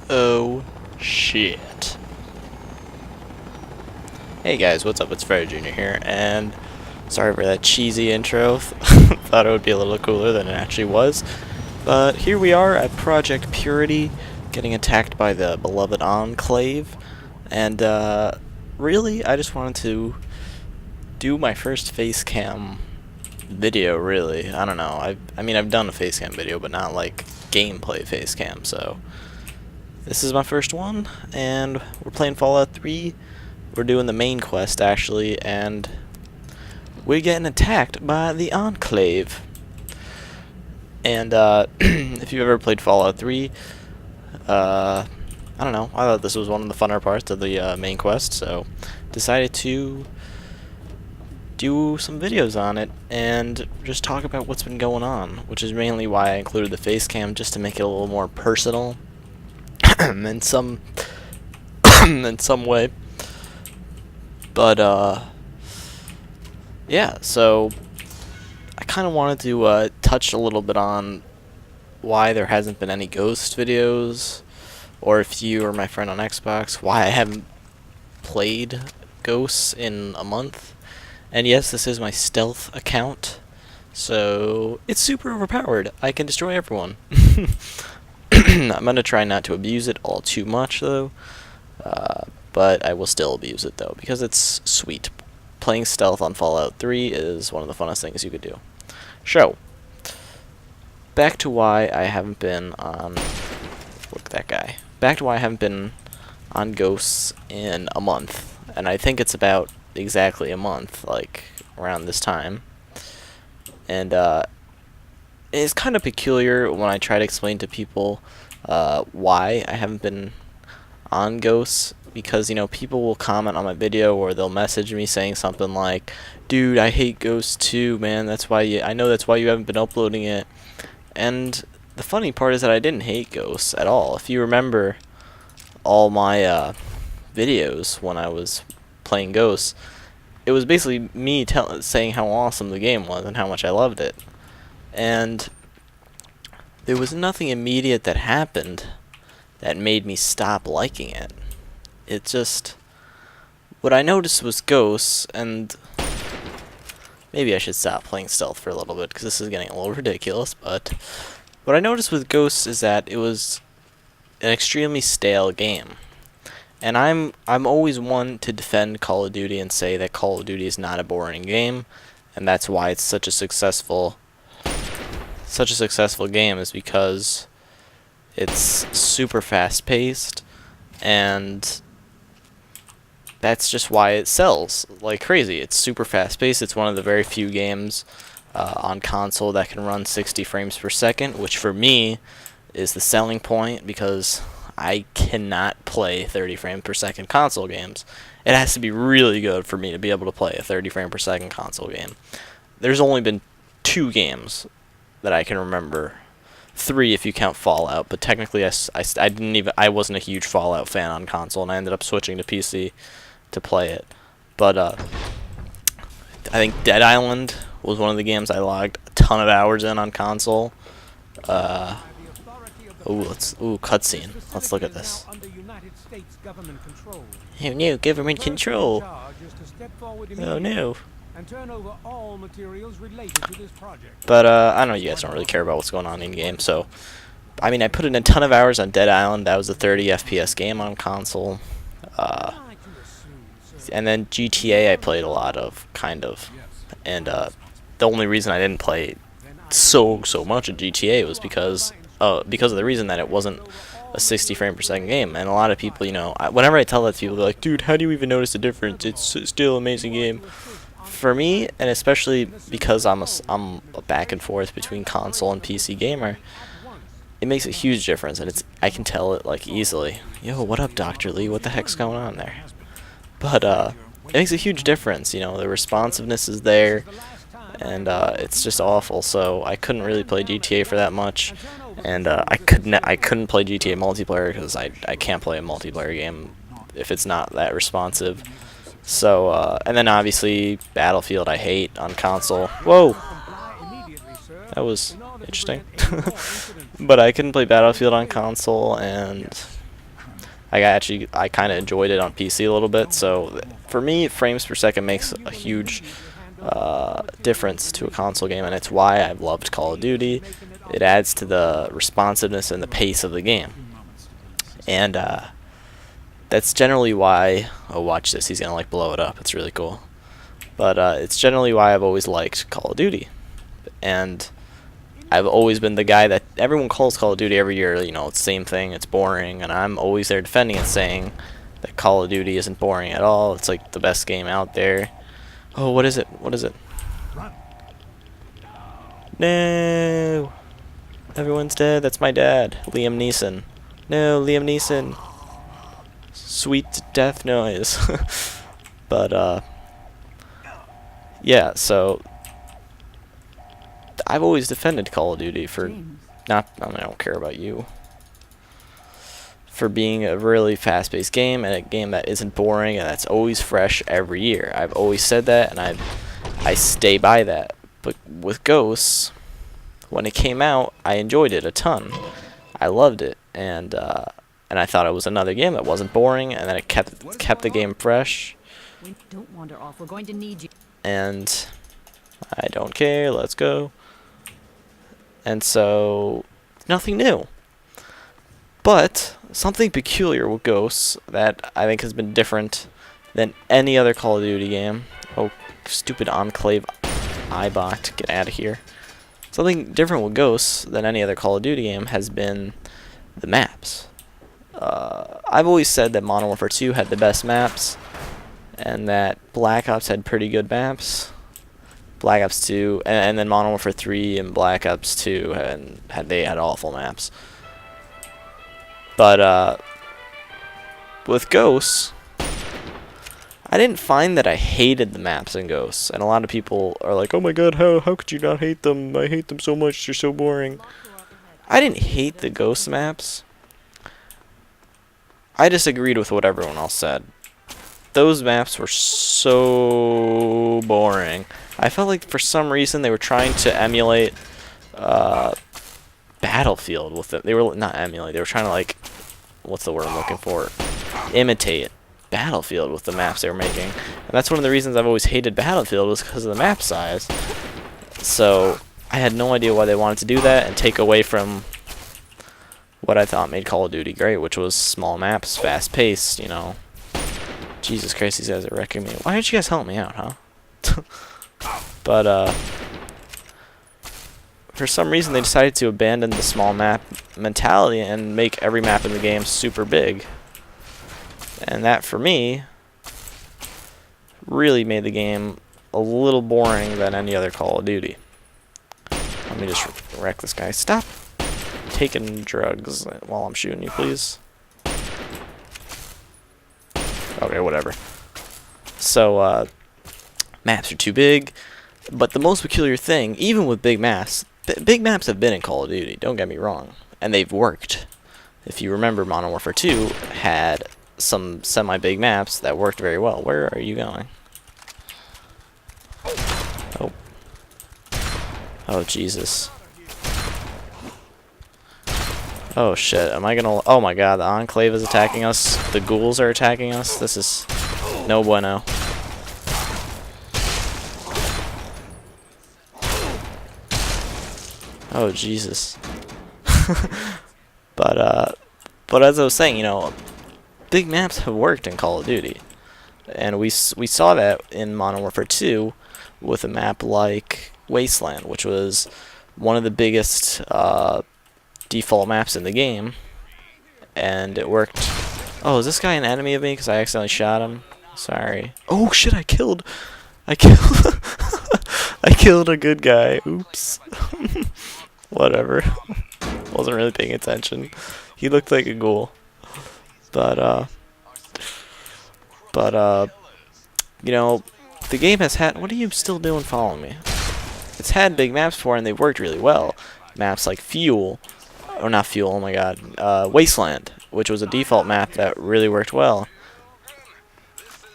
Oh shit. Hey guys, what's up? It's Fred Jr. here, and sorry for that cheesy intro. Thought it would be a little cooler than it actually was. But here we are at Project Purity, getting attacked by the beloved Enclave, and really, I just wanted to do my first Facecam video, really. I don't know, I mean, I've done a Facecam video, but not like gameplay Facecam, so this is my first one, and we're playing Fallout 3. We're doing the main quest, actually, and we're getting attacked by the Enclave. And, if you've ever played Fallout 3, I don't know, I thought this was one of the funner parts of the main quest, so decided to do some videos on it and just talk about what's been going on, which is mainly why I included the Facecam, just to make it a little more personal in some in some way. But yeah, so I kind of wanted to touch a little bit on why there hasn't been any Ghost videos, or if you or my friend on Xbox, why I haven't played Ghosts in a month. And yes, this is my stealth account, so it's super overpowered. I can destroy everyone. I'm going to try not to abuse it all too much, though. But I will still abuse it, though, because it's sweet. Playing stealth on Fallout 3 is one of the funnest things you could do. So, back to why I haven't been on... Look at that guy. Back to why I haven't been on Ghosts in a month. And I think it's about exactly a month, like, around this time. And, it's kind of peculiar when I try to explain to people why I haven't been on Ghosts, because, you know, people will comment on my video or they'll message me saying something like, dude, I hate Ghosts too, man, that's why I know that's why you haven't been uploading it. And the funny part is that I didn't hate Ghosts at all. If you remember all my videos when I was playing Ghosts, it was basically me saying how awesome the game was and how much I loved it. And there was nothing immediate that happened that made me stop liking it. It just... What I noticed was Ghosts, and maybe I should stop playing stealth for a little bit, because this is getting a little ridiculous, but what I noticed with Ghosts is that it was an extremely stale game. And I'm always one to defend Call of Duty and say that Call of Duty is not a boring game, and that's why it's such a successful game, is because it's super fast paced, and that's just why it sells like crazy. It's super fast paced. It's one of the very few games on console that can run 60 frames per second, which for me is the selling point, because I cannot play 30 frames per second console games. It has to be really good for me to be able to play a 30 frame per second console game. There's only been 2 games that I can remember, 3 if you count Fallout, but technically I wasn't a huge Fallout fan on console, and I ended up switching to PC to play it. But I think Dead Island was one of the games I logged a ton of hours in on console. Ooh, cutscene. Let's look at this. Oh no, government control. Oh no. And turn over all materials related to this project. But I know you guys don't really care about what's going on in game, so I mean, I put in a ton of hours on Dead Island. That was a 30 FPS game on console. And then GTA I played a lot of, kind of. And the only reason I didn't play so much of GTA was because of the reason that it wasn't a 60 frame per second game. And a lot of people, you know, whenever I tell that to people, they're like, dude, how do you even notice the difference? It's still an amazing game. For me, and especially because I'm a back and forth between console and PC gamer, it makes a huge difference, and I can tell it like easily. Yo, what up, Dr. Lee? What the heck's going on there? But it makes a huge difference. You know, the responsiveness is there, and it's just awful. So I couldn't really play GTA for that much, and I couldn't play GTA multiplayer because I can't play a multiplayer game if it's not that responsive. So, and then obviously Battlefield I hate on console. Whoa! That was interesting. But I couldn't play Battlefield on console, and I kind of enjoyed it on PC a little bit. So for me, frames per second makes a huge difference to a console game, and it's why I've loved Call of Duty. It adds to the responsiveness and the pace of the game, and that's generally why. Oh, watch this! He's gonna like blow it up. It's really cool. But it's generally why I've always liked Call of Duty, and I've always been the guy that everyone calls Call of Duty every year. You know, it's the same thing. It's boring, and I'm always there defending it, saying that Call of Duty isn't boring at all. It's like the best game out there. Oh, what is it? What is it? No! Everyone's dead. That's my dad, Liam Neeson. No, Liam Neeson. Sweet death noise. But yeah. So I've always defended Call of Duty for not. I don't care about you. For being a really fast-paced game and a game that isn't boring and that's always fresh every year. I've always said that, and I stay by that. But with Ghosts, when it came out, I enjoyed it a ton. I loved it, and I thought it was another game that wasn't boring, and that it kept the game fresh. Don't wander off. We're going to need you. And I don't care. Let's go. And so nothing new. But something peculiar with Ghosts that I think has been different than any other Call of Duty game. Oh, stupid Enclave iBot, get out of here. Something different with Ghosts than any other Call of Duty game has been the maps. I've always said that Modern Warfare 2 had the best maps, and that Black Ops had pretty good maps. Black Ops 2, and then Modern Warfare 3 and Black Ops 2 they had awful maps. But with Ghosts, I didn't find that I hated the maps in Ghosts, and a lot of people are like, "Oh my God, how could you not hate them? I hate them so much. They're so boring." I didn't hate the Ghost maps. I disagreed with what everyone else said. Those maps were so boring. I felt like for some reason they were trying to emulate Battlefield with it. They were not emulate. They were trying to like, what's the word I'm looking for? Imitate Battlefield with the maps they were making. And that's one of the reasons I've always hated Battlefield, was because of the map size. So I had no idea why they wanted to do that and take away from what I thought made Call of Duty great, which was small maps, fast paced, you know. Jesus Christ, these guys are wrecking me. Why didn't you guys help me out, huh? But for some reason they decided to abandon the small map mentality and make every map in the game super big. And that, for me, really made the game a little boring than any other Call of Duty. Let me just wreck this guy. Stop taking drugs while I'm shooting you, please. Okay, whatever. So, maps are too big. But the most peculiar thing, even with big maps have been in Call of Duty, don't get me wrong. And they've worked. If you remember, Modern Warfare 2 had some semi-big maps that worked very well. Where are you going? Oh. Oh, Jesus. Oh, shit. Am I gonna... Oh, my God. The Enclave is attacking us. The ghouls are attacking us. This is no bueno. Oh, Jesus. But as I was saying, you know, big maps have worked in Call of Duty. And we saw that in Modern Warfare 2 with a map like Wasteland, which was one of the biggest default maps in the game. And it worked. Oh, is this guy an enemy of me? Because I accidentally shot him. Sorry. Oh, shit, I killed I killed a good guy. Oops. Whatever. Wasn't really paying attention. He looked like a ghoul. But you know, the game has had... What are you still doing following me? It's had big maps before, and they've worked really well. Maps like Fuel... Or not Fuel, oh my God. Wasteland, which was a default map that really worked well.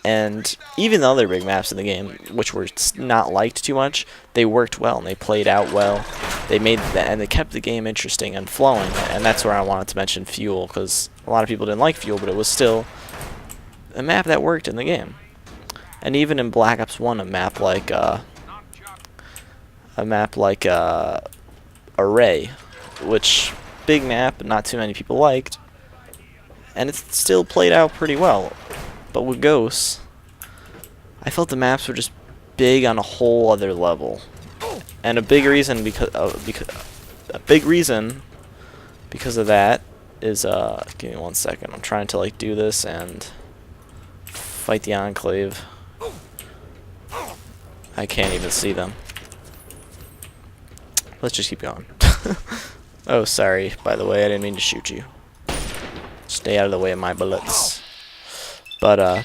And even the other big maps in the game, which were not liked too much, they worked well, and they played out well. and they kept the game interesting and flowing, and that's where I wanted to mention Fuel, because a lot of people didn't like Fuel, but it was still a map that worked in the game. And even in Black Ops 1, a map like Array, which big map, but not too many people liked, and it still played out pretty well. But with Ghosts, I felt the maps were just big on a whole other level, and a big reason because of that is give me 1 second. I'm trying to like do this and fight the Enclave. I can't even see them. Let's just keep going. Oh, sorry. By the way, I didn't mean to shoot you. Stay out of the way of my bullets. But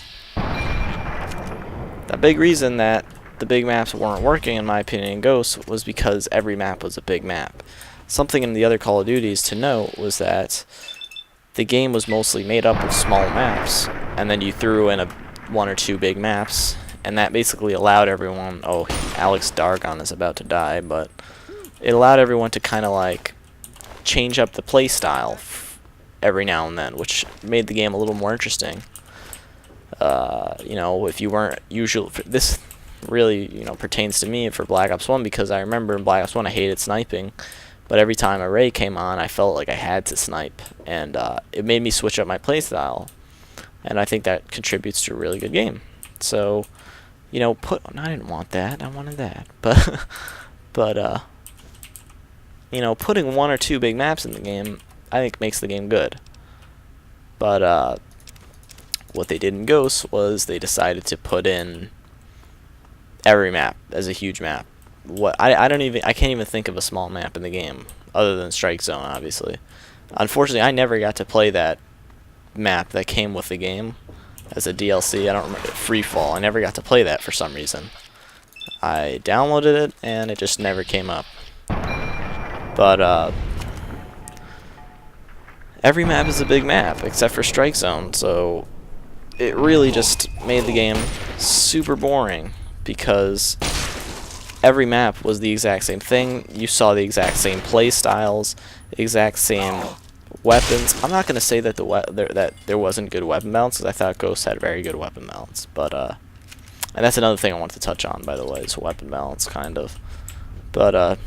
the big reason that the big maps weren't working, in my opinion, in Ghosts was because every map was a big map. Something in the other Call of Duties to note was that the game was mostly made up of small maps, and then you threw in one or two big maps, and that basically allowed everyone. Oh, Alex Dargon is about to die, but it allowed everyone to kind of like change up the play style every now and then, which made the game a little more interesting. You know, if you weren't usual, this really, you know, pertains to me for Black Ops 1, because I remember in Black Ops 1 I hated sniping, but every time Array came on I felt like I had to snipe, and it made me switch up my playstyle, and I think that contributes to a really good game. So, you know, I didn't want that, I wanted that, but you know, putting one or two big maps in the game, I think makes the game good. But what they did in Ghosts was they decided to put in every map as a huge map. I can't even think of a small map in the game other than Strike Zone, obviously. Unfortunately, I never got to play that map that came with the game as a DLC. I don't remember. Free Fall. I never got to play that for some reason. I downloaded it and it just never came up. But every map is a big map except for Strike Zone, so it really just made the game super boring, because every map was the exact same thing. You saw the exact same play styles, exact same weapons. I'm not going to say that that there wasn't good weapon balance, because I thought Ghosts had very good weapon balance. But and that's another thing I wanted to touch on, by the way, is weapon balance, kind of. But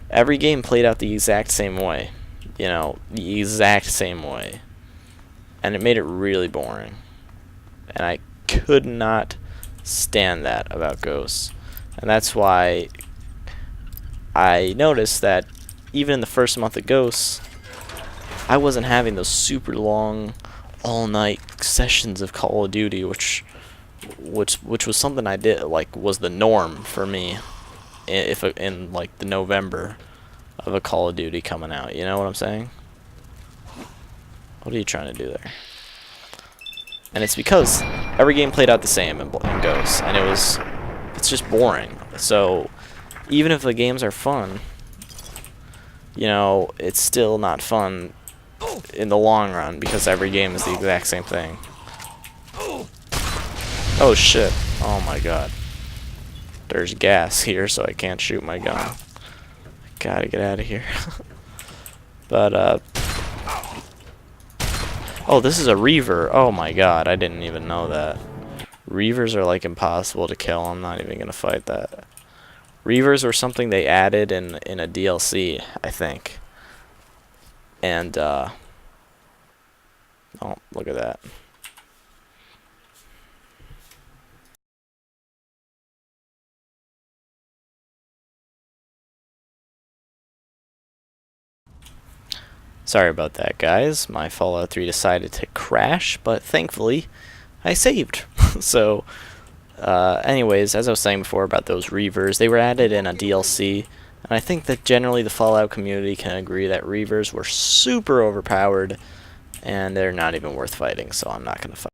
every game played out the exact same way. You know, the exact same way. And it made it really boring. And I could not stand that about Ghosts. And that's why I noticed that even in the first month of Ghosts, I wasn't having those super long, all-night sessions of Call of Duty, which was something I did, like, was the norm for me in like the November of a Call of Duty coming out. You know what I'm saying? What are you trying to do there? And it's because every game played out the same in Ghosts, and it's just boring. So even if the games are fun, you know, it's still not fun in the long run, because every game is the exact same thing. Oh shit. Oh my god. There's gas here, so I can't shoot my gun. I gotta get out of here. But oh, this is a Reaver. Oh my god, I didn't even know that. Reavers are like impossible to kill. I'm not even gonna fight that. Reavers were something they added in a DLC, I think. And oh, look at that. Sorry about that, guys. My Fallout 3 decided to crash, but thankfully I saved. So anyways, as I was saying before about those Reavers, they were added in a DLC, and I think that generally the Fallout community can agree that Reavers were super overpowered, and they're not even worth fighting, so I'm not going to fight